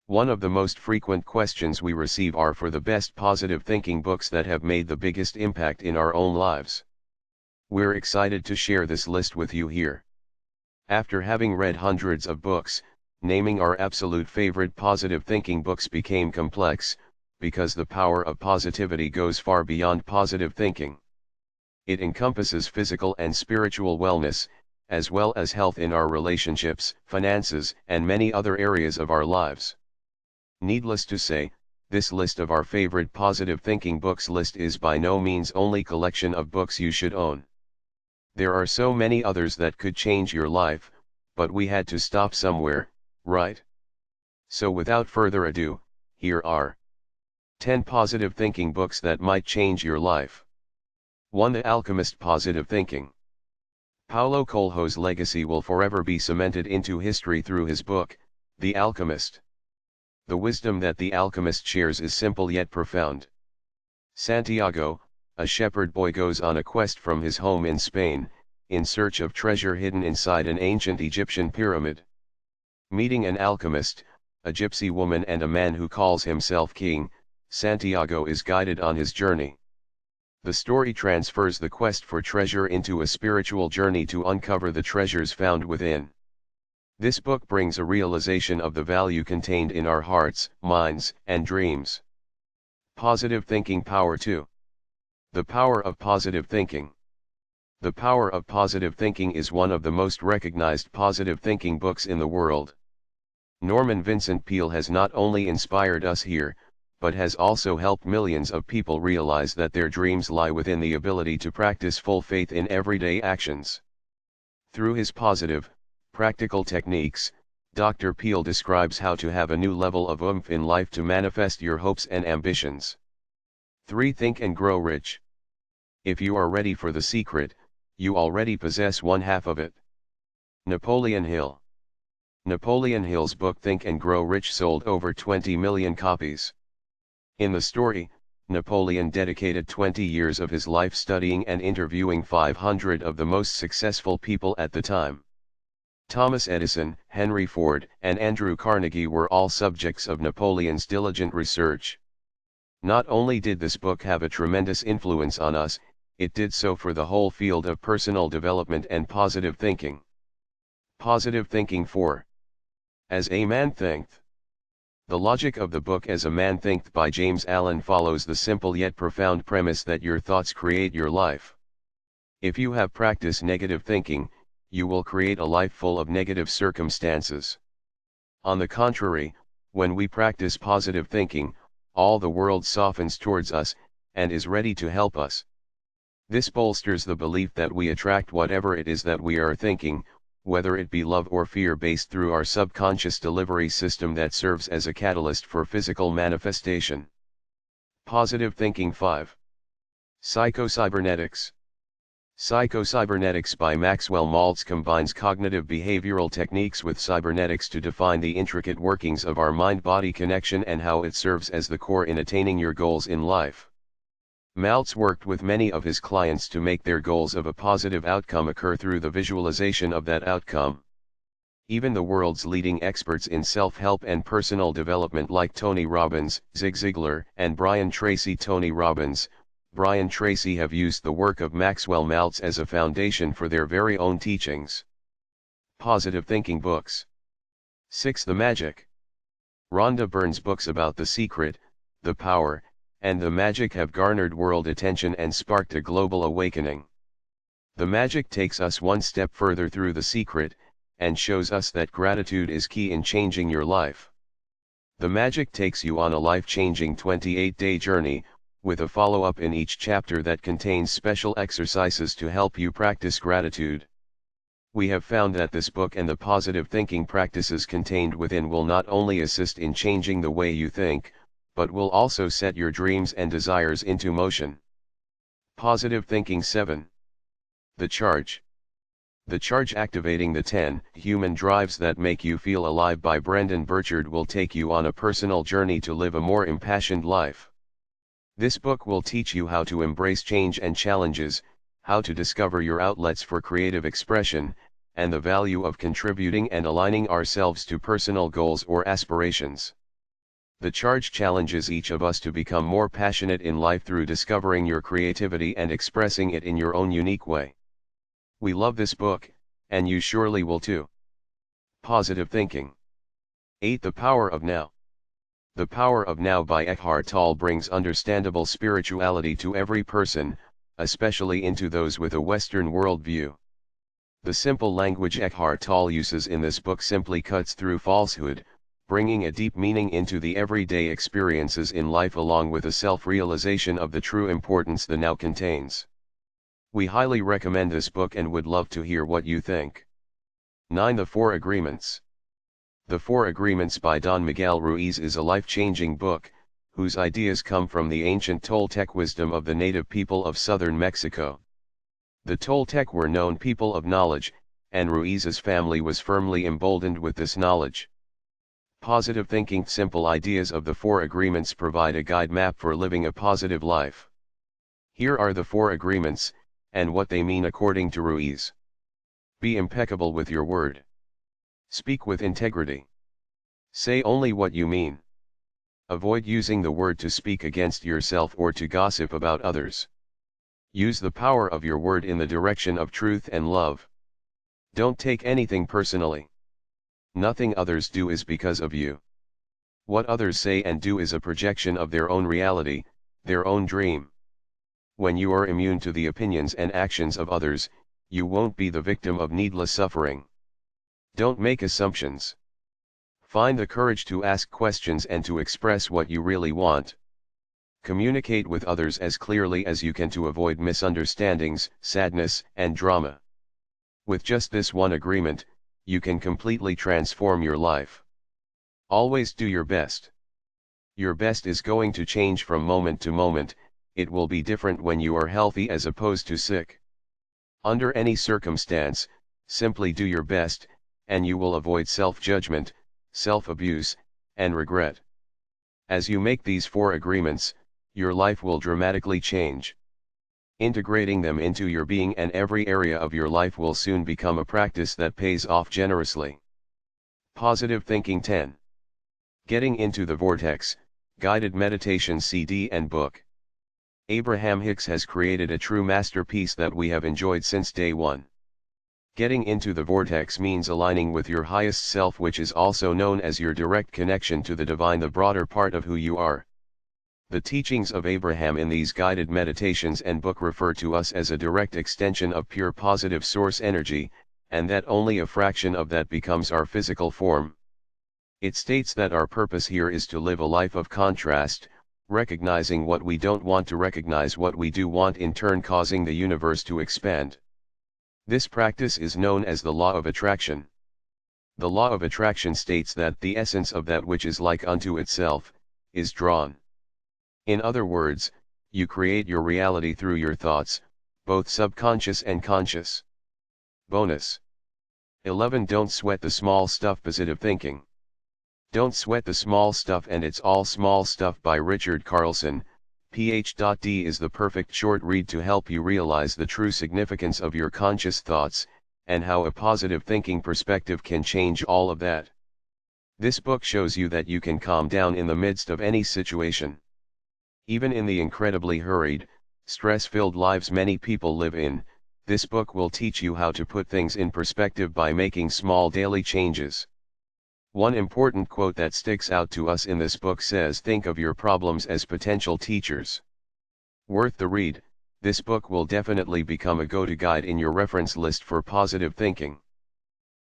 One of the most frequent questions we receive are for the best positive thinking books that have made the biggest impact in our own lives. We're excited to share this list with you here. After having read hundreds of books, naming our absolute favorite positive thinking books became complex, because the power of positivity goes far beyond positive thinking. It encompasses physical and spiritual wellness, as well as health in our relationships, finances, and many other areas of our lives. Needless to say, this list of our favorite positive thinking books list is by no means only collection of books you should own. There are so many others that could change your life, but we had to stop somewhere, right? So without further ado, here are 10 positive thinking books that might change your life. 1. The Alchemist Positive Thinking. Paulo Coelho's legacy will forever be cemented into history through his book, The Alchemist. The wisdom that the alchemist shares is simple yet profound. Santiago, a shepherd boy, goes on a quest from his home in Spain, in search of treasure hidden inside an ancient Egyptian pyramid. Meeting an alchemist, a gypsy woman, and a man who calls himself king, Santiago is guided on his journey. The story transfers the quest for treasure into a spiritual journey to uncover the treasures found within. This book brings a realization of the value contained in our hearts, minds, and dreams. Positive Thinking Power 2. The Power of Positive Thinking. The Power of Positive Thinking is one of the most recognized positive thinking books in the world. Norman Vincent Peale has not only inspired us here, but has also helped millions of people realize that their dreams lie within the ability to practice full faith in everyday actions. Through his positive, practical techniques, Dr. Peale describes how to have a new level of oomph in life to manifest your hopes and ambitions. 3. Think and Grow Rich. If you are ready for the secret, you already possess one half of it. Napoleon Hill. Napoleon Hill's book Think and Grow Rich sold over 20 million copies. In the story, Napoleon dedicated 20 years of his life studying and interviewing 500 of the most successful people at the time. Thomas Edison, Henry Ford, and Andrew Carnegie were all subjects of Napoleon's diligent research. Not only did this book have a tremendous influence on us, it did so for the whole field of personal development and positive thinking. Positive Thinking 4. As a Man Thinketh. The logic of the book As a Man Thinketh by James Allen follows the simple yet profound premise that your thoughts create your life. If you have practiced negative thinking, you will create a life full of negative circumstances. On the contrary, when we practice positive thinking, all the world softens towards us, and is ready to help us. This bolsters the belief that we attract whatever it is that we are thinking, whether it be love or fear, based through our subconscious delivery system that serves as a catalyst for physical manifestation. Positive Thinking 5. Psychocybernetics. Psychocybernetics by Maxwell Maltz combines cognitive behavioral techniques with cybernetics to define the intricate workings of our mind-body connection and how it serves as the core in attaining your goals in life. Maltz worked with many of his clients to make their goals of a positive outcome occur through the visualization of that outcome. Even the world's leading experts in self-help and personal development like Tony Robbins, Zig Ziglar, and Brian Tracy Brian Tracy have used the work of Maxwell Maltz as a foundation for their very own teachings. Positive Thinking Books. 6. The Magic. Rhonda Byrne's books about the secret, the power, and the magic have garnered world attention and sparked a global awakening. The Magic takes us one step further through the secret, and shows us that gratitude is key in changing your life. The Magic takes you on a life-changing 28-day journey, with a follow-up in each chapter that contains special exercises to help you practice gratitude. We have found that this book and the positive thinking practices contained within will not only assist in changing the way you think, but will also set your dreams and desires into motion. Positive Thinking 7. The Charge. The Charge, Activating the 10 Human Drives That Make You Feel Alive by Brendan Burchard will take you on a personal journey to live a more impassioned life. This book will teach you how to embrace change and challenges, how to discover your outlets for creative expression, and the value of contributing and aligning ourselves to personal goals or aspirations. The charge challenges each of us to become more passionate in life through discovering your creativity and expressing it in your own unique way. We love this book, and you surely will too. Positive Thinking. 8. The Power of Now. The Power of Now by Eckhart Tolle brings understandable spirituality to every person, especially into those with a Western worldview. The simple language Eckhart Tolle uses in this book simply cuts through falsehood, bringing a deep meaning into the everyday experiences in life along with a self-realization of the true importance the now contains. We highly recommend this book and would love to hear what you think. 9. The Four Agreements. The Four Agreements by Don Miguel Ruiz is a life-changing book, whose ideas come from the ancient Toltec wisdom of the native people of southern Mexico. The Toltec were known people of knowledge, and Ruiz's family was firmly emboldened with this knowledge. Positive Thinking. Simple ideas of the Four Agreements provide a guide map for living a positive life. Here are the Four Agreements, and what they mean according to Ruiz. Be impeccable with your word. Speak with integrity. Say only what you mean. Avoid using the word to speak against yourself or to gossip about others. Use the power of your word in the direction of truth and love. Don't take anything personally. Nothing others do is because of you. What others say and do is a projection of their own reality, their own dream. When you are immune to the opinions and actions of others, you won't be the victim of needless suffering. Don't make assumptions. Find the courage to ask questions and to express what you really want. Communicate with others as clearly as you can to avoid misunderstandings, sadness, and drama. With just this one agreement, you can completely transform your life. Always do your best. Your best is going to change from moment to moment. It will be different when you are healthy as opposed to sick. Under any circumstance, simply do your best, and you will avoid self-judgment, self-abuse, and regret. As you make these four agreements, your life will dramatically change. Integrating them into your being and every area of your life will soon become a practice that pays off generously. Positive Thinking. 10. Getting into the Vortex, Guided Meditation CD and Book. Abraham Hicks has created a true masterpiece that we have enjoyed since day one. Getting into the vortex means aligning with your highest self, which is also known as your direct connection to the divine, the broader part of who you are. The teachings of Abraham in these guided meditations and book refer to us as a direct extension of pure positive source energy, and that only a fraction of that becomes our physical form. It states that our purpose here is to live a life of contrast, recognizing what we don't want to recognize what we do want, in turn causing the universe to expand. This practice is known as the law of attraction. The law of attraction states that the essence of that which is like unto itself, is drawn. In other words, you create your reality through your thoughts, both subconscious and conscious. Bonus. 11. Don't sweat the small stuff. Positive Thinking. Don't Sweat the Small Stuff and It's All Small Stuff by Richard Carlson, Ph.D. is the perfect short read to help you realize the true significance of your conscious thoughts, and how a positive thinking perspective can change all of that. This book shows you that you can calm down in the midst of any situation. Even in the incredibly hurried, stress-filled lives many people live in, this book will teach you how to put things in perspective by making small daily changes. One important quote that sticks out to us in this book says, "Think of your problems as potential teachers." Worth the read, this book will definitely become a go-to guide in your reference list for positive thinking.